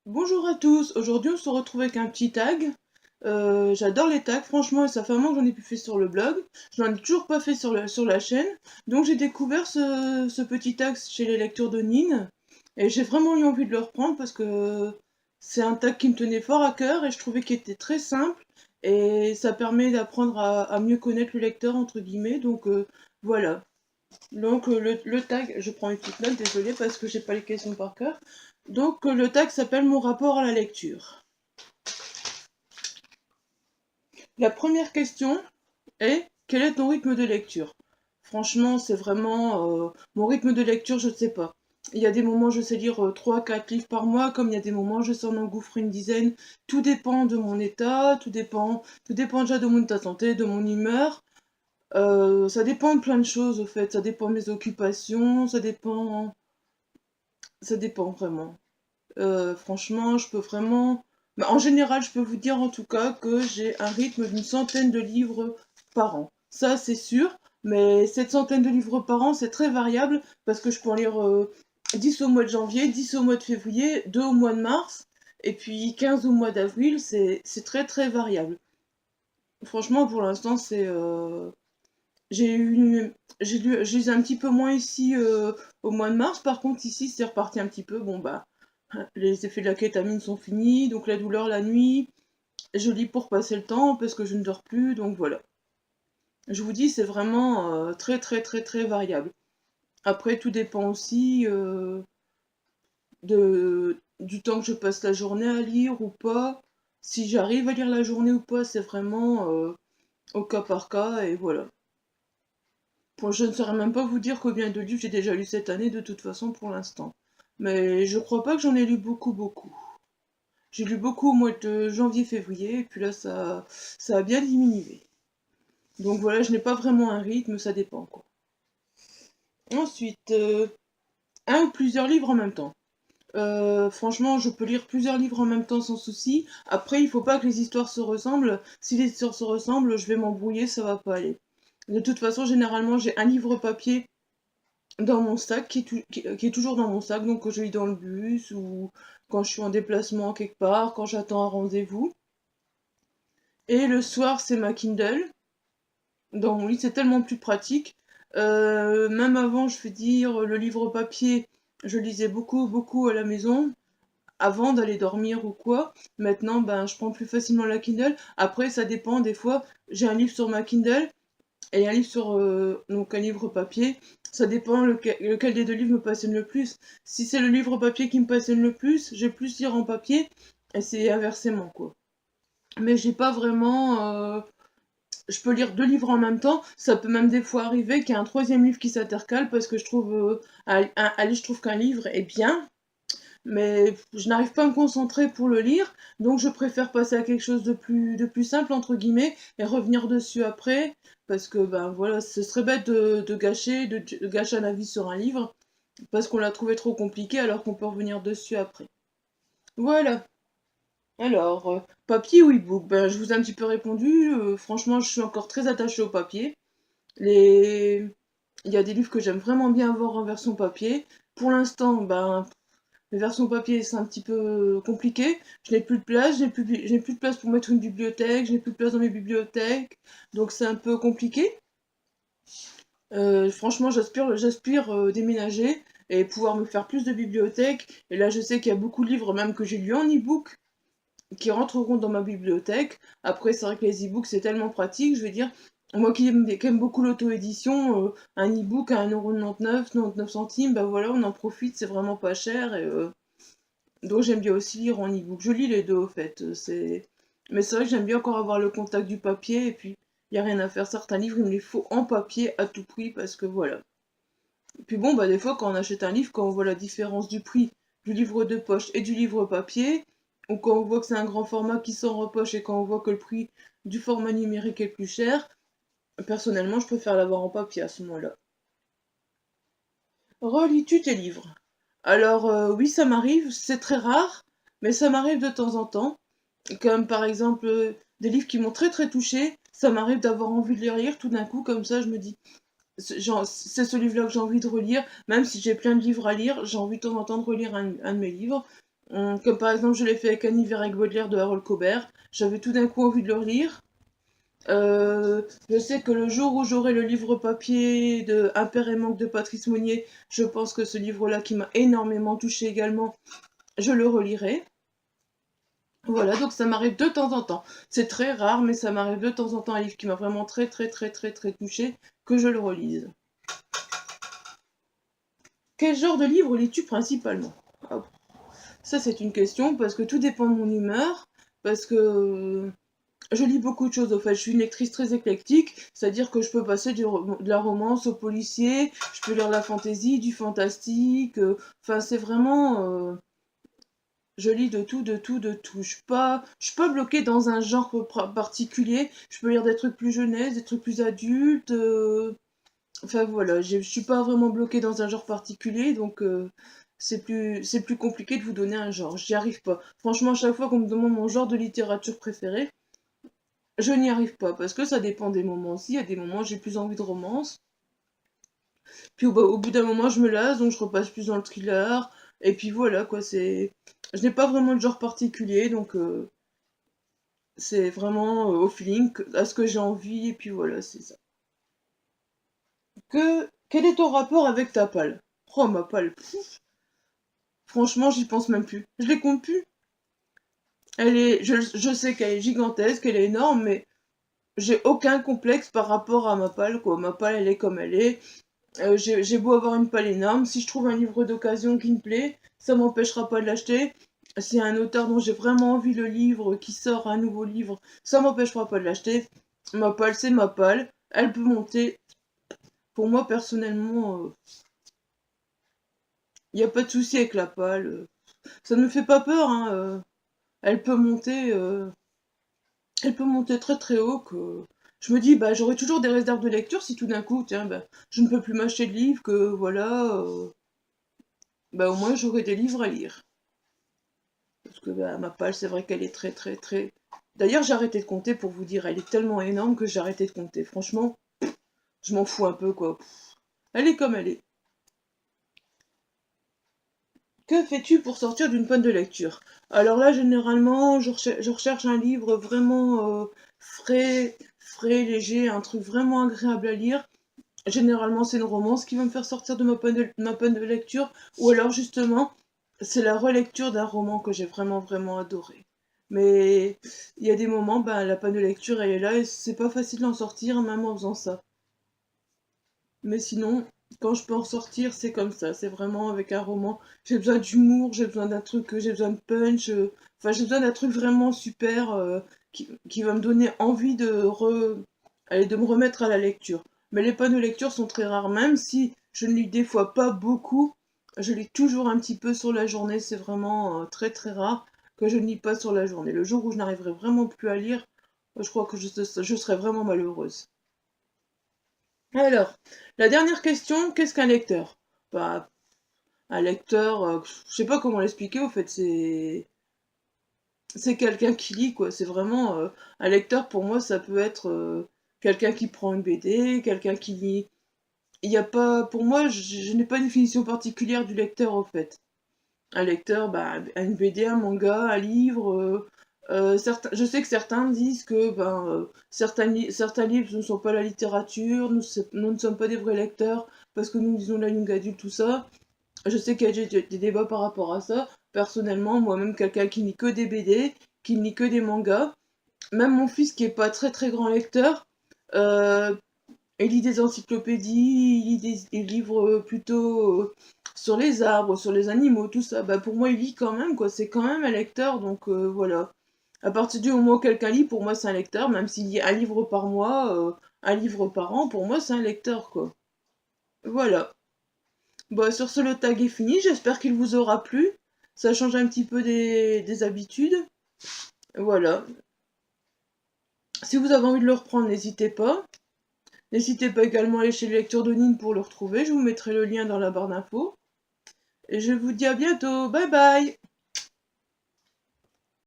Bonjour à tous, aujourd'hui on se retrouve avec un petit tag. J'adore les tags, franchement, et ça fait un moment que j'en ai plus fait sur le blog. Je n'en ai toujours pas fait sur la chaîne. Donc j'ai découvert ce petit tag chez les lectures de Nine. Et j'ai vraiment eu envie de le reprendre parce que c'est un tag qui me tenait fort à cœur et je trouvais qu'il était très simple. Et ça permet d'apprendre à mieux connaître le lecteur, entre guillemets. Donc voilà. Donc le tag, je prends une petite note, désolée parce que j'ai pas les questions par cœur. Donc le tag s'appelle Mon rapport à la lecture. La première question est quel est ton rythme de lecture? Franchement, c'est vraiment mon rythme de lecture, je ne sais pas. Il y a des moments je sais lire 3-4 livres par mois, comme il y a des moments je sais en engouffrer une dizaine. Tout dépend de mon état, tout dépend déjà de mon état de santé, de mon humeur. Ça dépend de plein de choses au fait, ça dépend de mes occupations, ça dépend vraiment. Franchement, je peux vraiment. Bah, en général, je peux vous dire en tout cas que j'ai un rythme d'une centaine de livres par an. Ça, c'est sûr. Mais cette centaine de livres par an, c'est très variable parce que je peux en lire 10 au mois de janvier, 10 au mois de février, 2 au mois de mars, et puis 15 au mois d'avril. C'est très très variable. Franchement, pour l'instant, j'ai eu, j'ai lu un petit peu moins ici au mois de mars. Par contre, ici, c'est reparti un petit peu. Bon, bah, les effets de la kétamine sont finis, donc la douleur la nuit. Je lis pour passer le temps parce que je ne dors plus, donc voilà. Je vous dis, c'est vraiment très très très très variable. Après, tout dépend aussi du temps que je passe la journée à lire ou pas. Si j'arrive à lire la journée ou pas, c'est vraiment au cas par cas, et voilà. Bon, je ne saurais même pas vous dire combien de livres j'ai déjà lu cette année, de toute façon, pour l'instant. Mais je crois pas que j'en ai lu beaucoup, beaucoup. J'ai lu beaucoup au mois de janvier-février, et puis là, ça a bien diminué. Donc voilà, je n'ai pas vraiment un rythme, ça dépend, quoi. Ensuite, un ou plusieurs livres en même temps. Franchement, je peux lire plusieurs livres en même temps sans souci. Après, il faut pas que les histoires se ressemblent. Si les histoires se ressemblent, je vais m'embrouiller, ça va pas aller. De toute façon, généralement, j'ai un livre papier dans mon sac, qui est toujours dans mon sac, donc que je lis dans le bus ou quand je suis en déplacement quelque part, quand j'attends un rendez-vous. Et le soir, c'est ma Kindle. Dans mon lit, c'est tellement plus pratique. Même avant, je vais dire, le livre papier, je lisais beaucoup, beaucoup à la maison, avant d'aller dormir ou quoi. Maintenant, ben, je prends plus facilement la Kindle. Après, ça dépend, des fois, j'ai un livre sur ma Kindle et un livre sur donc un livre papier. Ça dépend lequel des deux livres me passionne le plus. Si c'est le livre papier qui me passionne le plus, j'ai plus lire en papier, et c'est inversement, quoi. Mais j'ai pas vraiment je peux lire deux livres en même temps. Ça peut même des fois arriver qu'il y ait un troisième livre qui s'intercale parce que je trouve, allez, je trouve qu'un livre est bien, mais je n'arrive pas à me concentrer pour le lire, donc je préfère passer à quelque chose de plus simple entre guillemets et revenir dessus après, parce que ben voilà, ce serait bête de gâcher un avis sur un livre parce qu'on l'a trouvé trop compliqué alors qu'on peut revenir dessus après. Voilà. Alors, papier ou e-book? Ben, je vous ai un petit peu répondu. Franchement, je suis encore très attachée au papier. Les... Il y a des livres que j'aime vraiment bien avoir en version papier. Pour l'instant, ben, les versions papier, c'est un petit peu compliqué. Je n'ai plus de place, je n'ai plus de place pour mettre une bibliothèque, je n'ai plus de place dans mes bibliothèques. Donc c'est un peu compliqué. Franchement, j'aspire déménager et pouvoir me faire plus de bibliothèques. Et là, je sais qu'il y a beaucoup de livres, même que j'ai lus en e-book, qui rentreront dans ma bibliothèque. Après, c'est vrai que les e-books, c'est tellement pratique, je veux dire. Moi qui aime beaucoup l'auto-édition, un e-book à 1,99 €, 99 centimes, bah voilà, on en profite, c'est vraiment pas cher. Donc j'aime bien aussi lire en e-book. Je lis les deux au fait. Mais c'est vrai que j'aime bien encore avoir le contact du papier, et puis il n'y a rien à faire. Certains livres, il me les faut en papier à tout prix, parce que voilà. Et puis bon, bah des fois, quand on achète un livre, quand on voit la différence du prix du livre de poche et du livre papier, ou quand on voit que c'est un grand format qui sort en poche et quand on voit que le prix du format numérique est plus cher, personnellement, je préfère l'avoir en papier à ce moment-là. Relis-tu tes livres? Alors, oui, ça m'arrive, c'est très rare, mais ça m'arrive de temps en temps. Comme par exemple des livres qui m'ont très très touchée, ça m'arrive d'avoir envie de les relire tout d'un coup, comme ça je me dis, c'est ce livre-là que j'ai envie de relire, même si j'ai plein de livres à lire, j'ai envie de temps en temps de relire un de mes livres. Comme par exemple, je l'ai fait avec Un hiver avec Baudelaire de Harold Cobert. J'avais tout d'un coup envie de le relire. Je sais que le jour où j'aurai le livre papier de Un père et manque de Patrice Monnier, je pense que ce livre-là qui m'a énormément touché également, je le relirai. Voilà, donc ça m'arrive de temps en temps. C'est très rare, mais ça m'arrive de temps en temps un livre qui m'a vraiment très très très très très touché, que je le relise. Quel genre de livre lis-tu principalement? Ah, ça c'est une question parce que tout dépend de mon humeur, parce que je lis beaucoup de choses au fait. Je suis une lectrice très éclectique, c'est-à-dire que je peux passer de la romance au policier, je peux lire de la fantaisie, du fantastique, enfin c'est vraiment... je lis de tout, de tout, de tout. Je suis pas bloquée dans un genre particulier. Je peux lire des trucs plus jeunesse, des trucs plus adultes. Enfin voilà, je suis pas vraiment bloquée dans un genre particulier, donc c'est plus compliqué de vous donner un genre. J'y arrive pas. Franchement, à chaque fois qu'on me demande mon genre de littérature préféré, je n'y arrive pas parce que ça dépend des moments aussi. Il y a des moments où j'ai plus envie de romance, puis au bout d'un moment je me lasse, donc je repasse plus dans le thriller. Et puis voilà quoi, je n'ai pas vraiment de genre particulier, donc c'est vraiment au feeling, à ce que j'ai envie, et puis voilà, c'est ça. Quel est ton rapport avec ta palle? Oh, ma palle. Franchement, j'y pense même plus. Je les compte plus. Je sais qu'elle est gigantesque, elle est énorme, mais j'ai aucun complexe par rapport à ma palle, quoi. Ma palle, elle est comme elle est. J'ai beau avoir une palle énorme, si je trouve un livre d'occasion qui me plaît, ça m'empêchera pas de l'acheter. Si un auteur dont j'ai vraiment envie le livre, qui sort un nouveau livre, ça m'empêchera pas de l'acheter. Ma palle, c'est ma palle. Elle peut monter. Pour moi, personnellement, il n'y a pas de souci avec la palle. Ça ne me fait pas peur, hein. Elle peut monter, elle peut monter très très haut. Je me dis, bah, j'aurai toujours des réserves de lecture si tout d'un coup, tiens, bah, je ne peux plus m'acheter de livres, que voilà, bah, au moins j'aurai des livres à lire. Parce que bah, ma palle, c'est vrai qu'elle est très très très... D'ailleurs, j'ai arrêté de compter pour vous dire, elle est tellement énorme que j'ai arrêté de compter. Franchement, je m'en fous un peu, quoi. Elle est comme elle est. Que fais-tu pour sortir d'une panne de lecture? Alors là, généralement, je recherche un livre vraiment frais, léger, un truc vraiment agréable à lire. Généralement, c'est une romance qui va me faire sortir de ma panne de lecture, ou alors justement, c'est la relecture d'un roman que j'ai vraiment, vraiment adoré. Mais il y a des moments, ben, la panne de lecture, elle est là, et c'est pas facile d'en sortir, même en faisant ça. Mais sinon, quand je peux en sortir, c'est comme ça. C'est vraiment avec un roman. J'ai besoin d'humour, j'ai besoin d'un truc, j'ai besoin de punch. Enfin, j'ai besoin d'un truc vraiment super qui va me donner envie allez, de me remettre à la lecture. Mais les pannes de lecture sont très rares, même si je ne lis des fois pas beaucoup. Je lis toujours un petit peu sur la journée. C'est vraiment très très rare que je ne lis pas sur la journée. Le jour où je n'arriverai vraiment plus à lire, je crois que je serai vraiment malheureuse. Alors, la dernière question, qu'est-ce qu'un lecteur? Bah, un lecteur, je sais pas comment l'expliquer au fait, c'est quelqu'un qui lit quoi, c'est vraiment un lecteur pour moi ça peut être quelqu'un qui prend une BD, quelqu'un qui lit. Il y a pas pour moi je n'ai pas une définition particulière du lecteur au fait. Un lecteur, bah, une BD, un manga, un livre. Je sais que certains disent que ben, certains livres ne sont pas la littérature, nous ne sommes pas des vrais lecteurs parce que nous lisons la young adulte, tout ça. Je sais qu'il y a des débats par rapport à ça. Personnellement, moi-même, quelqu'un qui lit que des BD, qui ne lit que des mangas, même mon fils qui est pas très très grand lecteur, euh, il lit des encyclopédies, il lit des livres plutôt sur les arbres, sur les animaux, tout ça. Bah pour moi, il lit quand même, quoi. C'est quand même un lecteur, donc voilà. À partir du moment où quelqu'un lit, pour moi, c'est un lecteur, même s'il lit un livre par mois, un livre par an, pour moi, c'est un lecteur, quoi. Voilà. Bah sur ce, le tag est fini. J'espère qu'il vous aura plu. Ça change un petit peu des habitudes. Voilà. Si vous avez envie de le reprendre, n'hésitez pas. N'hésitez pas également à aller chez le lecteur de Nîmes pour le retrouver, je vous mettrai le lien dans la barre d'infos. Et je vous dis à bientôt, bye bye!